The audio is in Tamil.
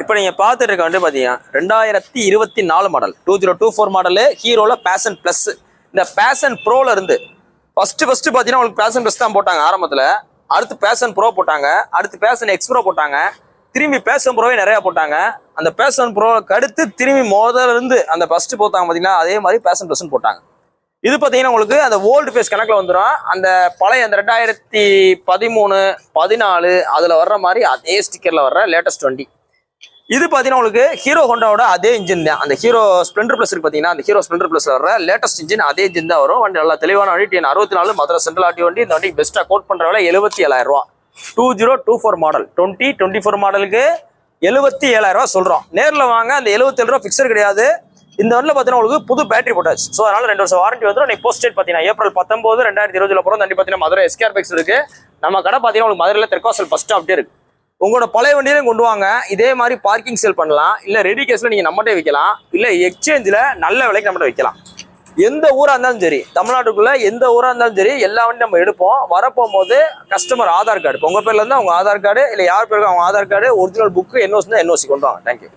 இப்போ நீங்கள் பார்த்துட்டு இருக்க வந்து பார்த்தீங்கன்னா 2024 மாடல் 2024 மாடலு ஹீரோவில் பேஷன் ப்ளஸ். இந்த பேஷன் ப்ரோவில் இருந்து ஃபஸ்ட்டு பார்த்தீங்கன்னா உங்களுக்கு பேஷன் ப்ளஸ் தான் போட்டாங்க ஆரம்பத்தில். அடுத்து பேஷன் ப்ரோ போட்டாங்க, அடுத்து பேஷன் எக்ஸ்ப்ரோ போட்டாங்க, திரும்பி பேஷன் ப்ரோவே நிறையா போட்டாங்க. அந்த பேஷன் ப்ரோவுக்கு அடுத்து திரும்பி முதல்ல இருந்து அந்த ஃபஸ்ட்டு போட்டாங்க பார்த்தீங்கன்னா, அதே மாதிரி பேஷன் ப்ளஸ்ன்னு போட்டாங்க. இது பார்த்தீங்கன்னா உங்களுக்கு அந்த ஓல்டு ஃபேஸ் கணக்கில் வந்துடும். அந்த பழைய அந்த 2013 14 அதில் வர்ற மாதிரி அதே ஸ்டிக்கரில் வர்ற லேட்டஸ்ட் வண்டி. இது பார்த்தீங்கன்னா உங்களுக்கு ஹீரோ ஹோண்டாவோட அதே இன்ஜின் தான். அந்த ஹீரோ ஸ்ப்ளெண்டர் ப்ளஸ் இருக்கு பார்த்தீங்கன்னா, அந்த ஹீரோ ஸ்ப்ளெண்டர் ப்ளஸ் வர லேட்டஸ்ட் இன்ஜின் அதே இன்ஜின் தான் வரும். வண்டி நல்லா தெளிவான வண்டி. TN 64 மதுரை சென்ட்ரல் ஆர்டி வண்டி. இந்த வண்டி பெஸ்ட்டாக கோட் பண்ணுற விலை 77,000 ரூபா. 2024 மாடல் 2024 மாடலுக்கு 77,000 ரூபா சொல்கிறோம். நேரில் வாங்க. அந்த 77 ரூபா ஃபிக்ஸர் கிடையாது. இந்த வண்டியில் பார்த்தீங்கன்னா உங்களுக்கு புது பேட்டரி போட்டாச்சு. ஸோ அதனால 2 வருஷம் வாரண்டி வந்துடும். நீ போஸ்ட் டேட் பார்த்தீங்கன்னா April 19 2020 போகிறோம். வண்டி பார்த்தீங்கன்னா மதுரை SKR பைக்ஸ் இருக்கு. நம்ம கடை பார்த்தீங்கன்னா உங்களுக்கு மதுரையில் தெற்காசல் ஃபர்ஸ்ட் ஸ்டாப்டே இருக்கு. உங்களோட பழைய வண்டியிலையும் கொண்டு வாங்க. இதே மாதிரி பார்க்கிங் சேல் பண்ணலாம். இல்லை ரெடி கேஸில் நீங்கள் நம்மகிட்டே விற்கலாம். இல்லை எக்ஸ்சேஞ்சில் நல்ல விலைக்கு நம்மகிட்ட விற்கலாம். எந்த ஊராக இருந்தாலும் சரி, தமிழ்நாட்டுக்குள்ளே எந்த ஊராக இருந்தாலும் சரி, எல்லா வண்டியும் நம்ம எடுப்போம். வரப்போகும்போது கஸ்டமர் ஆதார் கார்டு, உங்கள் பேரில் இருந்தால் அவங்க ஆதார் கார்டு, இல்லை யார் பேருக்கு அவங்க Aadhaar card, original book, NOC தான் NOC கொண்டு வாங்க. தேங்க்யூ.